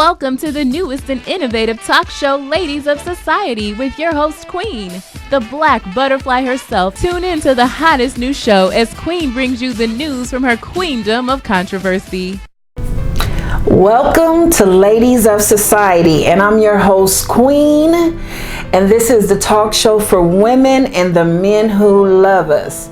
Welcome to the newest and innovative talk show, Ladies of Society, with your host, Queen, the Black Butterfly herself. Tune in to the hottest new show as Queen brings you the news from her queendom of controversy. Welcome to Ladies of Society, and I'm your host, Queen, and this is the talk show for women and the men who love us.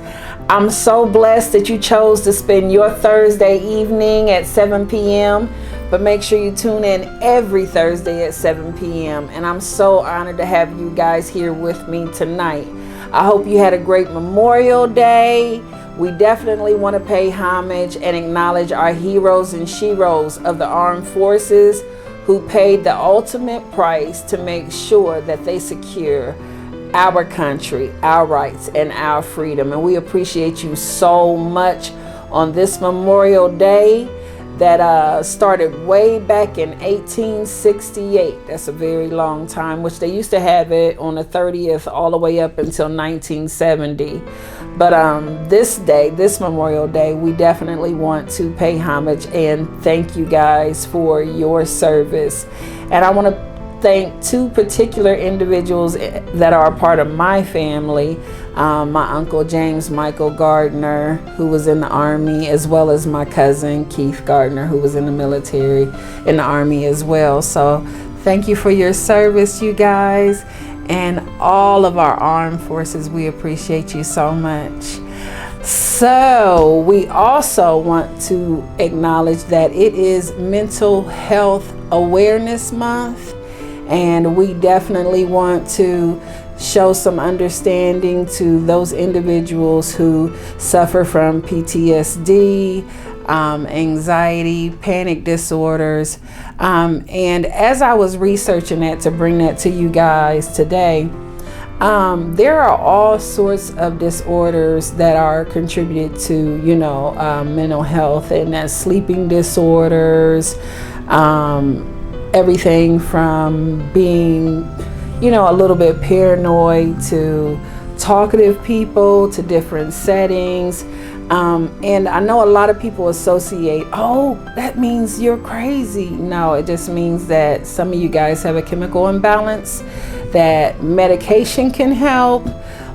I'm so blessed that you chose to spend your Thursday evening at 7 p.m., but make sure you tune in every Thursday at 7 p.m. And I'm so honored to have you guys here with me tonight. I hope you had a great Memorial Day. We definitely want to pay homage and acknowledge our heroes and sheroes of the armed forces who paid the ultimate price to make sure that they secure our country, our rights, and our freedom. And we appreciate you so much on this Memorial Day that started way back in 1868. That's a very long time, which they used to have it on the 30th all the way up until 1970. But this day, this Memorial Day, we definitely want to pay homage and thank you guys for your service. And I want to thank two particular individuals that are a part of my family. My uncle James Michael Gardner, who was in the Army, as well as my cousin Keith Gardner, who was in the military, in the Army as well. So thank you for your service, you guys, and all of our armed forces. We appreciate you so much. So we also want to acknowledge that it is Mental Health Awareness Month, and we definitely want to show some understanding to those individuals who suffer from PTSD, anxiety, panic disorders. And as I was researching that to bring that to you guys today, there are all sorts of disorders that are contributed to, mental health, and that's sleeping disorders, everything from being a little bit paranoid to talkative people to different settings. And I know a lot of people associate, that means you're crazy. No, it just means that some of you guys have a chemical imbalance, that medication can help,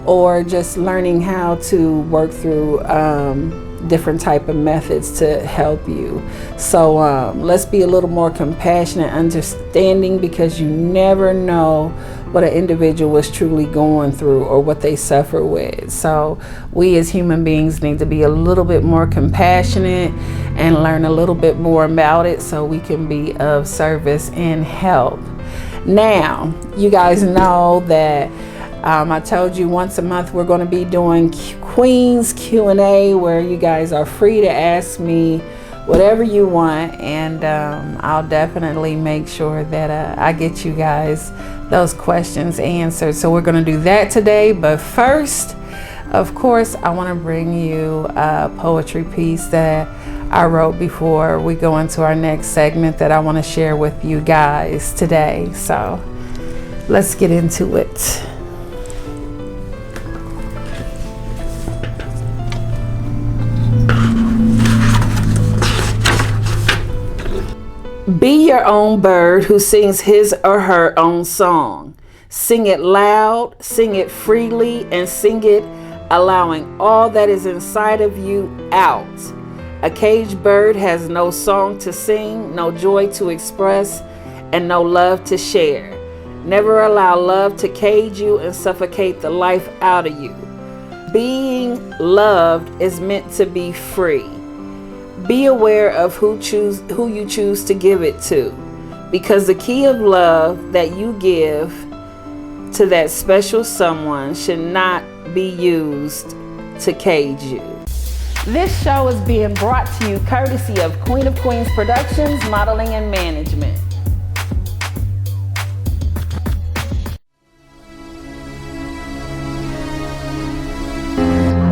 or just learning how to work through different type of methods to help you. So let's be a little more compassionate, understanding, because you never know what an individual is truly going through or what they suffer with. So we as human beings need to be a little bit more compassionate and learn a little bit more about it so we can be of service and help. Now, you guys know that I told you once a month we're going to be doing Queen's Q&A, where you guys are free to ask me whatever you want, and I'll definitely make sure that I get you guys those questions answered. So we're going to do that today, but first, of course, I want to bring you a poetry piece that I wrote before we go into our next segment that I want to share with you guys today. So let's get into it. Be your own bird who sings his or her own song. Sing it loud, sing it freely, and sing it allowing all that is inside of you out. A caged bird has no song to sing, no joy to express, and no love to share. Never allow love to cage you and suffocate the life out of you. Being loved is meant to be free. Be aware of who you choose to give it to, because the key of love that you give to that special someone should not be used to cage you. This show is being brought to you courtesy of Queen of Queens Productions, Modeling and Management.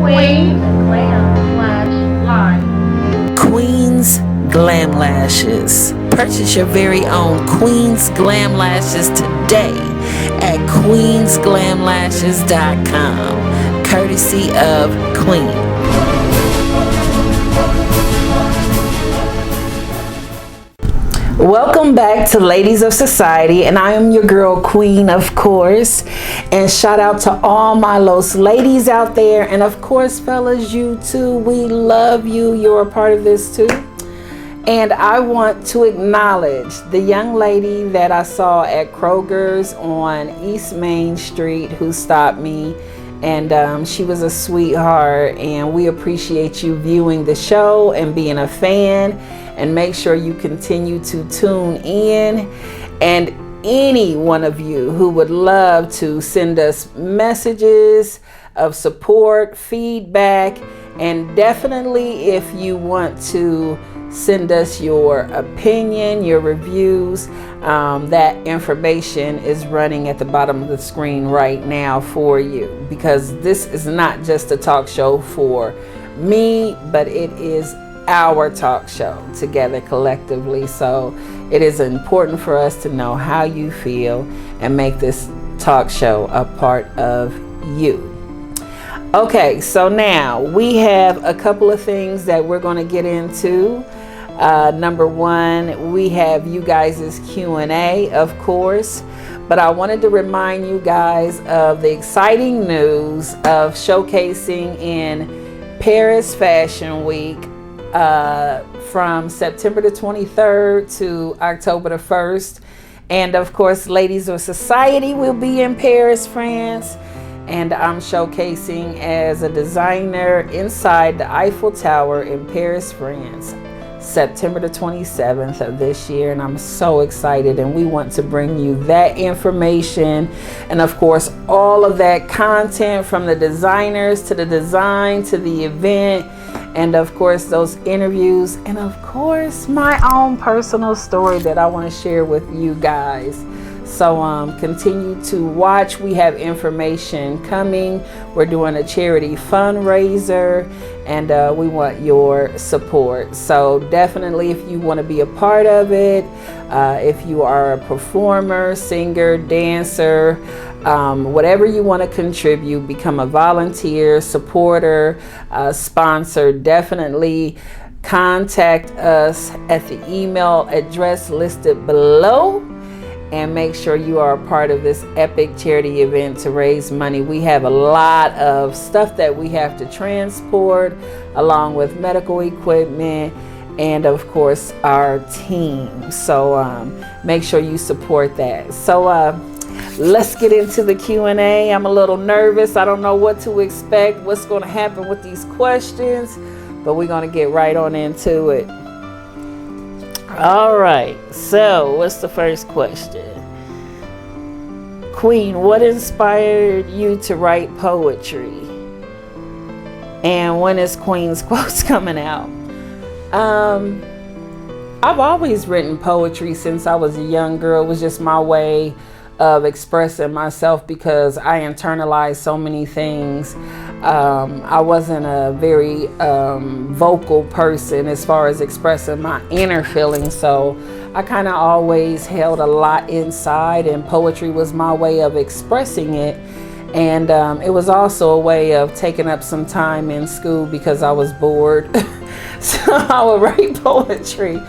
Queen's Glam Lash Line. Queen's Glam Lashes. Purchase your very own Queen's Glam Lashes today at queensglamlashes.com, courtesy of Queen. Welcome back to Ladies of Society, and I am your girl Queen, of course. And shout out to all my los ladies out there, and of course fellas, you too. We love you. You're a part of this too. And I want to acknowledge the young lady that I saw at Kroger's on East Main Street who stopped me, and she was a sweetheart, and we appreciate you viewing the show and being a fan. And make sure you continue to tune in. And any one of you who would love to send us messages of support, feedback, and definitely if you want to send us your opinion, your reviews, that information is running at the bottom of the screen right now for you, because this is not just a talk show for me, but it is our talk show together collectively. So it is important for us to know how you feel and make this talk show a part of you. Okay, so now we have a couple of things that we're going to get into. Number one, we have you guys' Q&A, of course, but I wanted to remind you guys of the exciting news of showcasing in Paris Fashion Week from September the 23rd to October the 1st. And of course, Ladies of Society will be in Paris, France. And I'm showcasing as a designer inside the Eiffel Tower in Paris, France, September the 27th of this year. And I'm so excited, and we want to bring you that information, and of course all of that content, from the designers to the design to the event, and of course those interviews, and of course my own personal story that I want to share with you guys. So continue to watch. We have information coming. We're doing a charity fundraiser, and we want your support. So definitely, if you want to be a part of it, if you are a performer, singer, dancer, whatever you want to contribute, become a volunteer, supporter, sponsor, definitely contact us at the email address listed below. And make sure you are a part of this epic charity event to raise money. We have a lot of stuff that we have to transport, along with medical equipment, and of course our team. So make sure you support that. So let's get into the Q&A. I'm a little nervous. I don't know what to expect, what's going to happen with these questions, but we're going to get right on into it. All right, so what's the first question? Queen, what inspired you to write poetry? And when is Queen's Quotes coming out? I've always written poetry since I was a young girl. It was just my way of expressing myself, because I internalized so many things. I wasn't a very vocal person as far as expressing my inner feelings, so I kind of always held a lot inside, and poetry was my way of expressing it. And it was also a way of taking up some time in school because I was bored. So I would write poetry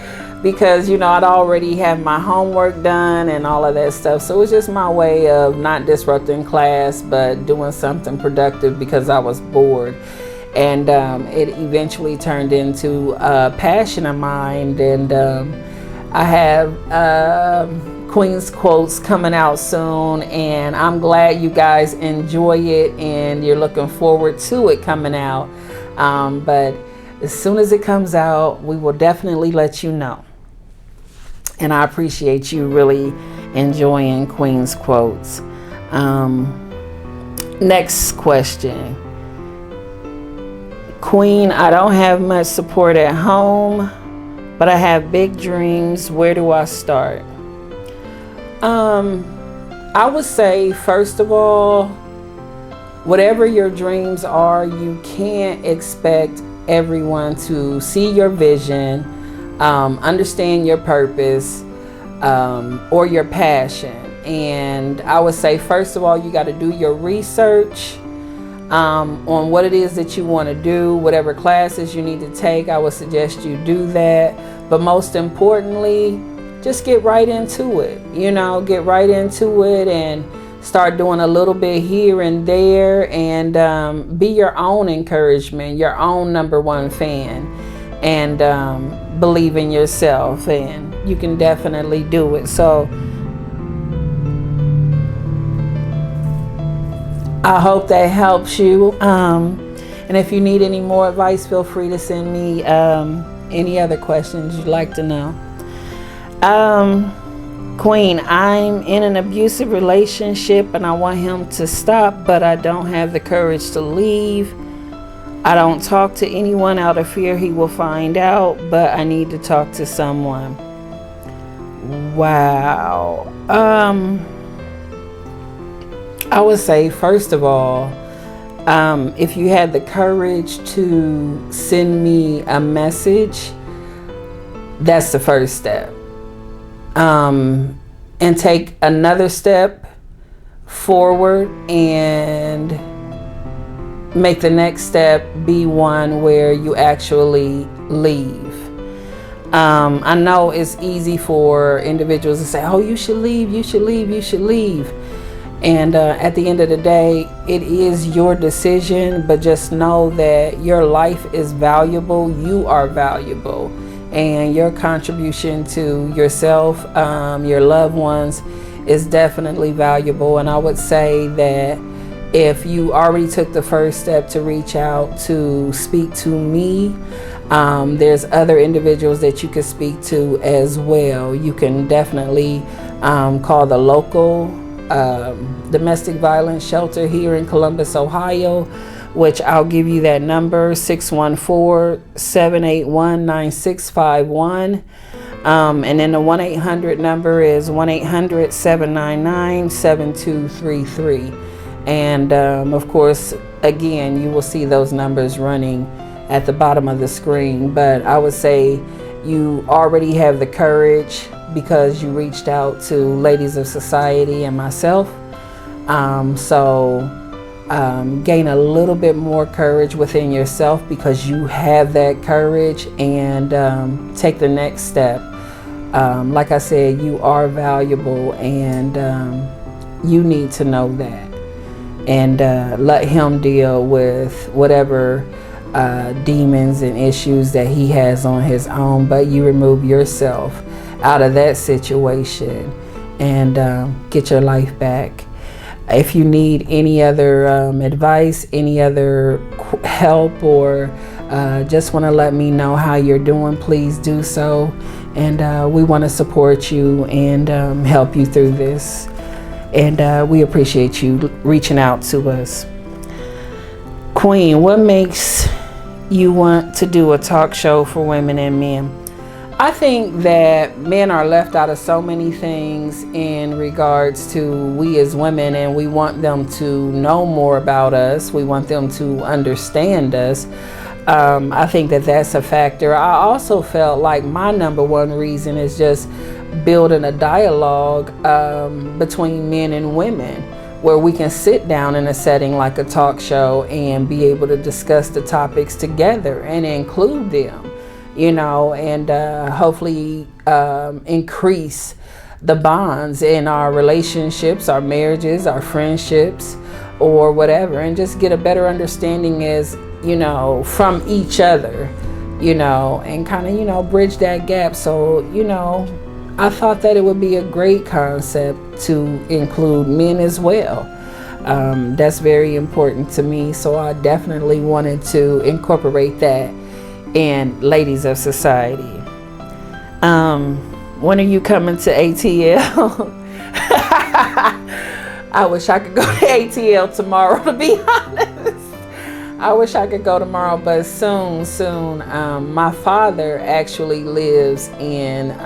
because, you know, I'd already have my homework done and all of that stuff. So it was just my way of not disrupting class, but doing something productive because I was bored. And it eventually turned into a passion of mine. And I have Queen's Quotes coming out soon, and I'm glad you guys enjoy it and you're looking forward to it coming out. But as soon as it comes out, we will definitely let you know. And I appreciate you really enjoying Queen's Quotes. Next question. Queen, I don't have much support at home, but I have big dreams. Where do I start? I would say, first of all, whatever your dreams are, you can't expect everyone to see your vision, understand your purpose, or your passion. And I would say, first of all, you got to do your research on what it is that you want to do. Whatever classes you need to take, I would suggest you do that. But most importantly, just get right into it. Get right into it and start doing a little bit here and there, and be your own encouragement, your own number one fan, and believe in yourself, and you can definitely do it. So I hope that helps you. And if you need any more advice, feel free to send me any other questions you'd like to know. Queen, I'm in an abusive relationship and I want him to stop, but I don't have the courage to leave. I don't talk to anyone out of fear he will find out, but I need to talk to someone. Wow. I would say, first of all, if you had the courage to send me a message, that's the first step. And take another step forward and make the next step be one where you actually leave. I know it's easy for individuals to say, oh, you should leave, you should leave, you should leave. And at the end of the day, it is your decision, but just know that your life is valuable. You are valuable, and your contribution to yourself, your loved ones, is definitely valuable. And I would say that if you already took the first step to reach out to speak to me, there's other individuals that you could speak to as well. You can definitely call the local domestic violence shelter here in Columbus, Ohio, which I'll give you that number, 614-781-9651. And then the 1-800 number is 1-800-799-7233. And of course, again, you will see those numbers running at the bottom of the screen. But I would say you already have the courage because you reached out to Ladies of Society and myself. So gain a little bit more courage within yourself because you have that courage, and take the next step. Like I said, you are valuable, and you need to know that. And let him deal with whatever demons and issues that he has on his own, but you remove yourself out of that situation and get your life back. If you need any other advice, any other help, or just want to let me know how you're doing, please do so. And we want to support you and help you through this. And we appreciate you reaching out to us. Queen, what makes you want to do a talk show for women and men? I think that men are left out of so many things in regards to we as women, and we want them to know more about us. We want them to understand us. I think that that's a factor. I also felt like my number one reason is just building a dialogue between men and women, where we can sit down in a setting like a talk show and be able to discuss the topics together and include them, and hopefully increase the bonds in our relationships, our marriages, our friendships, or whatever, and just get a better understanding as, from each other, and kind of, bridge that gap. So, I thought that it would be a great concept to include men as well. That's very important to me. So I definitely wanted to incorporate that in Ladies of Society. When are you coming to ATL? I wish I could go to ATL tomorrow, to be honest. I wish I could go tomorrow, but soon. My father actually lives in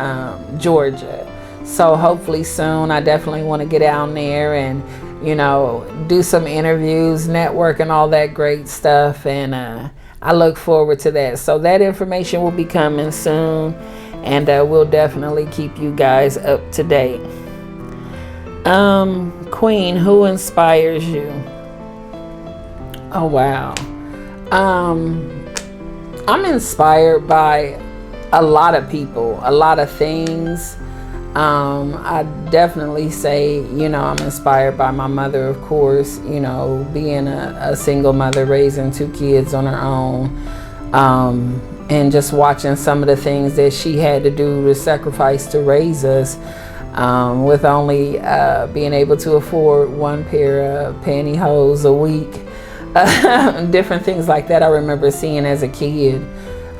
Georgia. So hopefully soon. I definitely want to get down there and, do some interviews, network, and all that great stuff. And I look forward to that. So that information will be coming soon. And we'll definitely keep you guys up to date. Queen, who inspires you? Oh, wow. I'm inspired by a lot of people, a lot of things. I definitely say, I'm inspired by my mother, of course, being a single mother, raising 2 kids on her own, and just watching some of the things that she had to do to sacrifice to raise us, with only being able to afford 1 pair of pantyhose a week, different things like that I remember seeing as a kid.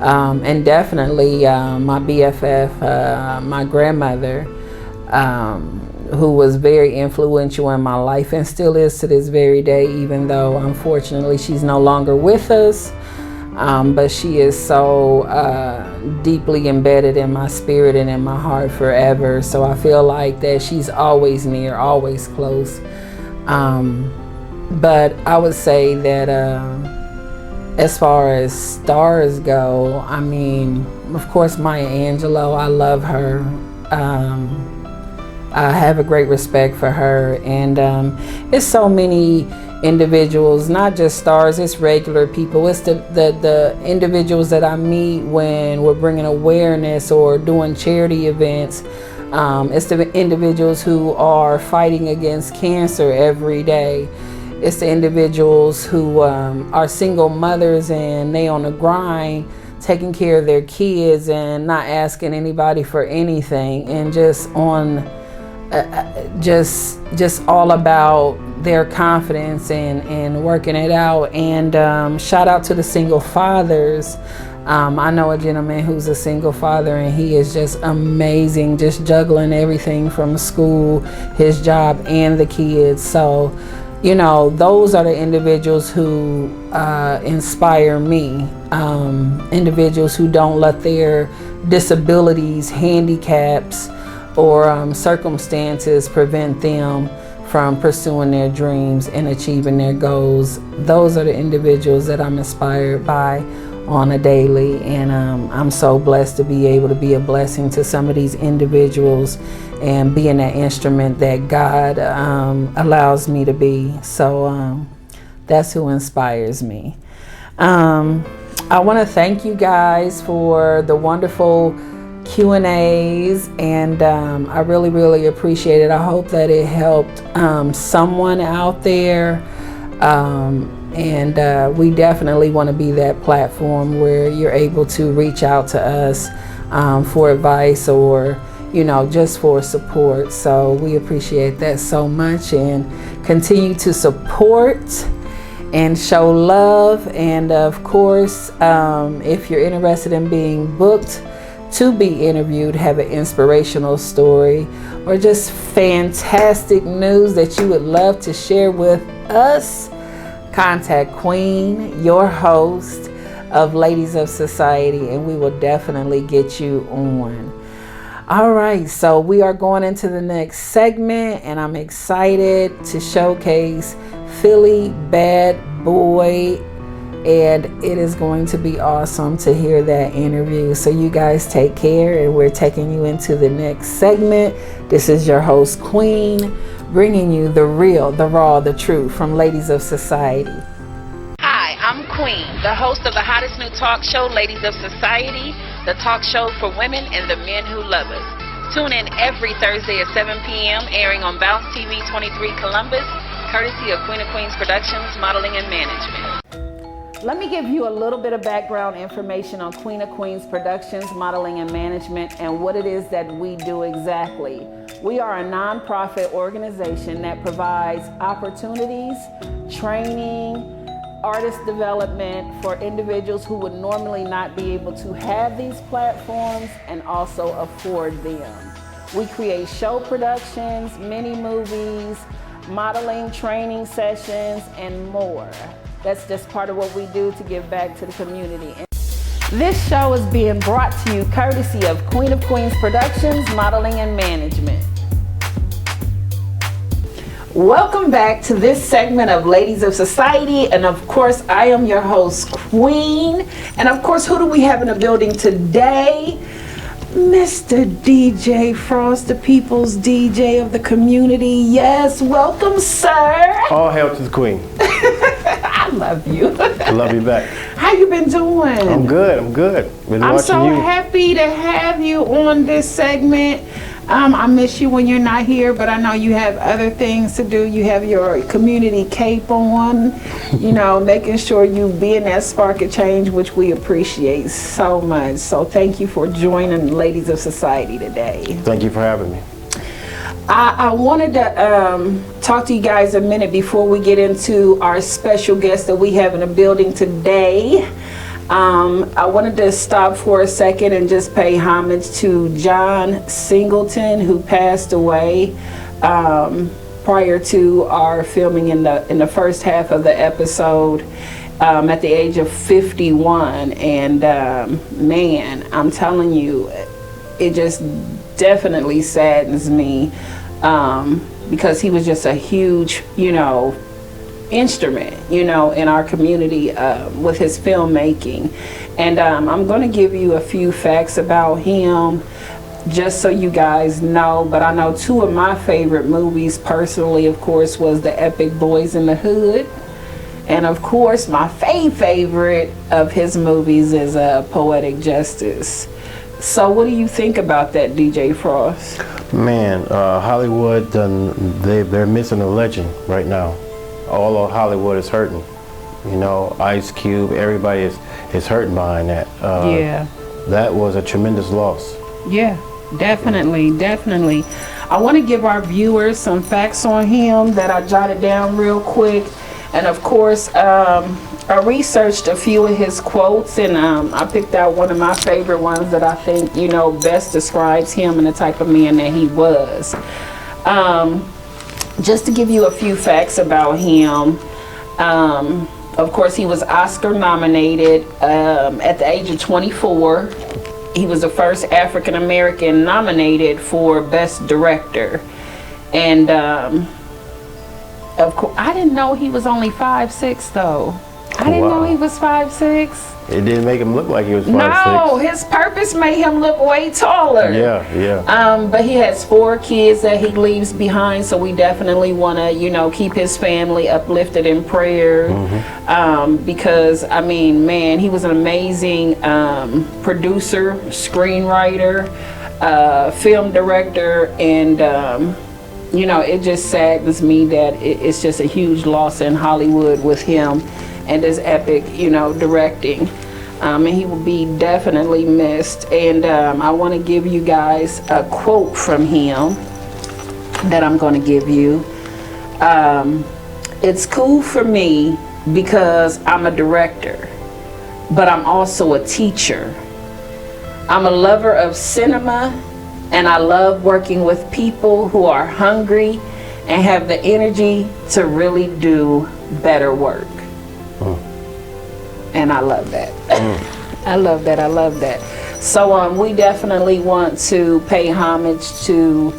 And definitely my BFF, my grandmother, who was very influential in my life and still is to this very day, even though unfortunately she's no longer with us. But she is so deeply embedded in my spirit and in my heart forever. So I feel like that she's always near, always close. But I would say that as far as stars go, I mean, of course, Maya Angelou, I love her. I have a great respect for her. And it's so many individuals, not just stars, it's regular people. It's the individuals that I meet when we're bringing awareness or doing charity events. It's the individuals who are fighting against cancer every day. It's the individuals who are single mothers and they on the grind, taking care of their kids and not asking anybody for anything, and just on just all about their confidence and working it out. And shout out to the single fathers. I know a gentleman who's a single father, and he is just amazing, just juggling everything from school, his job, and the kids. So those are the individuals who inspire me. Individuals who don't let their disabilities, handicaps, or circumstances prevent them from pursuing their dreams and achieving their goals. Those are the individuals that I'm inspired by on a daily, and I'm so blessed to be able to be a blessing to some of these individuals and being that instrument that God allows me to be. So that's who inspires me. I want to thank you guys for the wonderful Q&As, and I really, really appreciate it. I hope that it helped someone out there. And we definitely want to be that platform where you're able to reach out to us for advice or just for support. So we appreciate that so much, and continue to support and show love. And of course, if you're interested in being booked to be interviewed, have an inspirational story, or just fantastic news that you would love to share with us, contact Queen, your host of Ladies of Society, and we will definitely get you on. All right, so we are going into the next segment, and I'm excited to showcase Philly Bad Boy, and it is going to be awesome to hear that interview. So you guys take care, and we're taking you into the next segment. This is your host, Queen, bringing you the real, the raw, the truth from Ladies of Society. Hi, I'm Queen, the host of the hottest new talk show, Ladies of Society, the talk show for women and the men who love us. Tune in every Thursday at 7 p.m., airing on Bounce TV 23 Columbus, courtesy of Queen of Queens Productions, Modeling and Management. Let me give you a little bit of background information on Queen of Queens Productions, Modeling and Management, and what it is that we do exactly. We are a nonprofit organization that provides opportunities, training, artist development for individuals who would normally not be able to have these platforms and also afford them. We create show productions, mini movies, modeling training sessions, and more. That's just part of what we do to give back to the community. This show is being brought to you courtesy of Queen of Queens Productions, Modeling and Management. Welcome back to this segment of Ladies of Society, and of course I am your host, Queen, and of course who do we have in the building today? Mr. DJ Frost, the people's DJ of the community. Yes, welcome, sir. All hail to the Queen. I love you. I love you back. How you been doing? I'm good. Been I'm watching so you. happy to have you on this segment. I miss you when you're not here, but I know you have other things to do. You have your community cape on, you know, making sure you being that spark of change, which we appreciate so much. So thank you for joining Ladies of Society today. Thank you for having me. I wanted to talk to you guys a minute before we get into our special guest that we have in the building today. I wanted to stop for a second and just pay homage to John Singleton, who passed away prior to our filming in the first half of the episode at the age of 51. And man, I'm telling you, it just definitely saddens me because he was just a huge, you know, instrument, you know, in our community with his filmmaking. And I'm going to give you a few facts about him just so you guys know. But I know two of my favorite movies personally, of course, was the epic Boys in the Hood, and of course my favorite of his movies is Poetic Justice. So what do you think about that, DJ Frost? Man, Hollywood, they're missing a legend right now. All of Hollywood is hurting. You know, Ice Cube, everybody is hurting behind that. Yeah. That was a tremendous loss. Yeah, definitely. I want to give our viewers some facts on him that I jotted down real quick. And of course, I researched a few of his quotes, and I picked out one of my favorite ones that I think, you know, best describes him and the type of man that he was. Just to give you a few facts about him, of course, he was Oscar nominated at the age of 24. He was the first African American nominated for Best Director. And of course, I didn't know he was only 5'6" though. I didn't know he was 5'6". It didn't make him look like he was 5'6". No, his purpose made him look way taller. Yeah. But he has 4 kids that he leaves behind, so we definitely want to, you know, keep his family uplifted in prayer. Because, I mean, man, he was an amazing producer, screenwriter, film director, and you know, it just saddens me that it's just a huge loss in Hollywood with him and his epic, you know, directing. And he will be definitely missed. And I want to give you guys a quote from him that I'm going to give you. It's cool for me because I'm a director, but I'm also a teacher. I'm a lover of cinema, and I love working with people who are hungry and have the energy to really do better work. And I love that. I love that. So we definitely want to pay homage to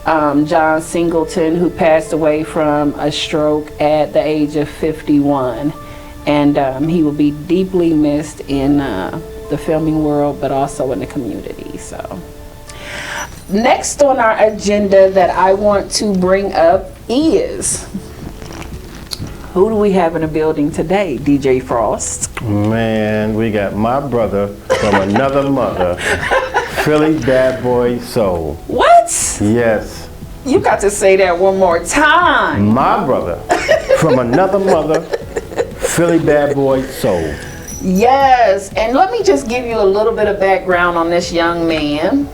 John Singleton, who passed away from a stroke at the age of 51. And he will be deeply missed in the filming world, but also in the community. So next on our agenda that I want to bring up is, who do we have in the building today, DJ Frost? Man, we got my brother from another mother, Philly Bad Boy Soul. What? Yes. You got to say that one more time. My brother from another mother, Philly Bad Boy Soul. Yes, and let me just give you a little bit of background on this young man.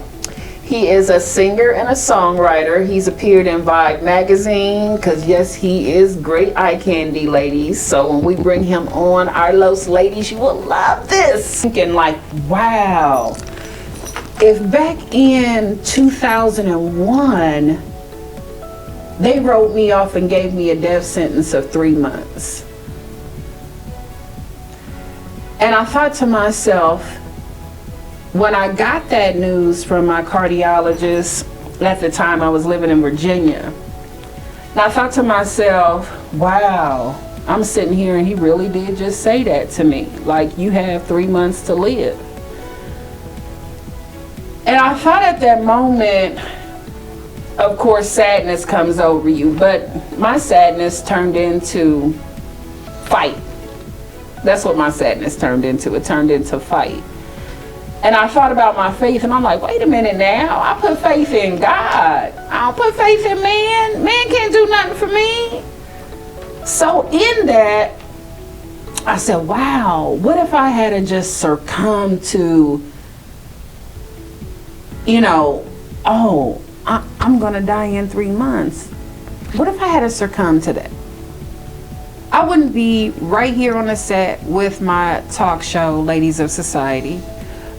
He is a singer and a songwriter. He's appeared in Vibe magazine, because yes, he is great eye candy, ladies. So when we bring him on, our Los ladies, you will love this. Thinking like, wow, if back in 2001, they wrote me off and gave me a death sentence of 3 months. And I thought to myself, when I got that news from my cardiologist, at the time I was living in Virginia, and I thought to myself, wow, I'm sitting here and he really did just say that to me. Like, you have 3 months to live. And I thought at that moment, of course, sadness comes over you, but my sadness turned into fight. That's what my sadness turned into. It turned into fight. And I thought about my faith, and I'm like, wait a minute now. I put faith in God. I don't put faith in man. Man can't do nothing for me. So in that, I said, wow, what if I had to just succumb to, I'm going to die in 3 months. What if I had to succumb to that? I wouldn't be right here on the set with my talk show, Ladies of Society.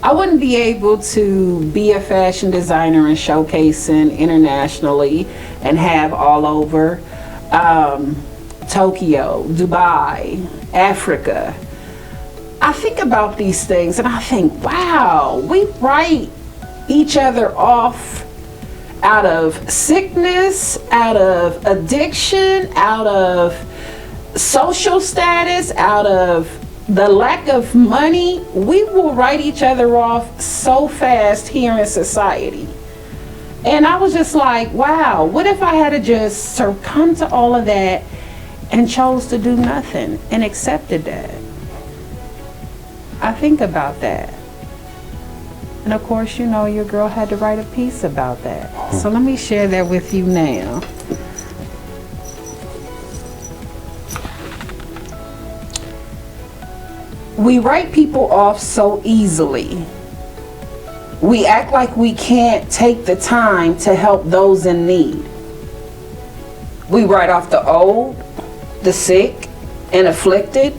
I wouldn't be able to be a fashion designer and showcasing internationally and have all over Tokyo, Dubai, Africa. I think about these things and I think, wow, we write each other off out of sickness, out of addiction, out of social status, out of the lack of money. We will write each other off so fast here in society. And I was just like, wow, what if I had to just succumb to all of that and chose to do nothing and accepted that? I think about that. And of course, your girl had to write a piece about that. So let me share that with you now. We write people off so easily. We act like we can't take the time to help those in need. We write off the old, the sick, and afflicted.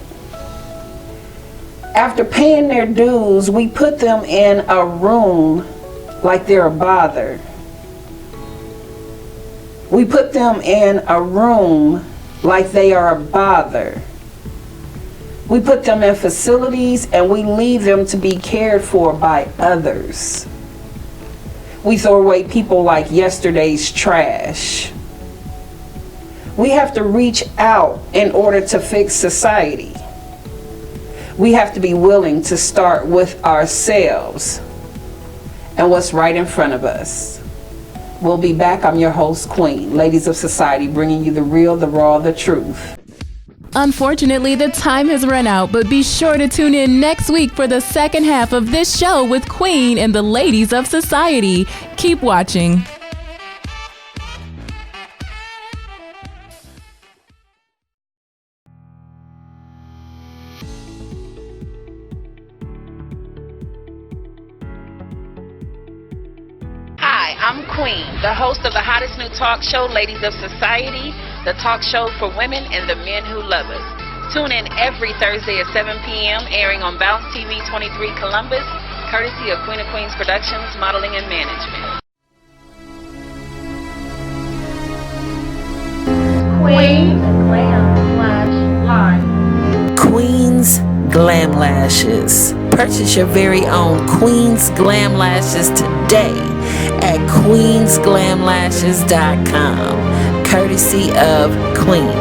After paying their dues, we put them in a room like they're a bother. We put them in a room like they are a bother. We put them in facilities and we leave them to be cared for by others. We throw away people like yesterday's trash. We have to reach out in order to fix society. We have to be willing to start with ourselves and what's right in front of us. We'll be back. I'm your host, Queen, Ladies of Society, bringing you the real, the raw, the truth. Unfortunately, the time has run out, but be sure to tune in next week for the second half of this show with Queen and the Ladies of Society. Keep watching. Hi, I'm Queen, the host of the hottest new talk show, Ladies of Society, the talk show for women and the men who love us. Tune in every Thursday at 7 p.m., airing on Bounce TV 23 Columbus, courtesy of Queen of Queens Productions, Modeling and Management. Queen's Glam Lash Line. Queen's Glam Lashes. Purchase your very own Queen's Glam Lashes today at queensglamlashes.com, courtesy of Queen.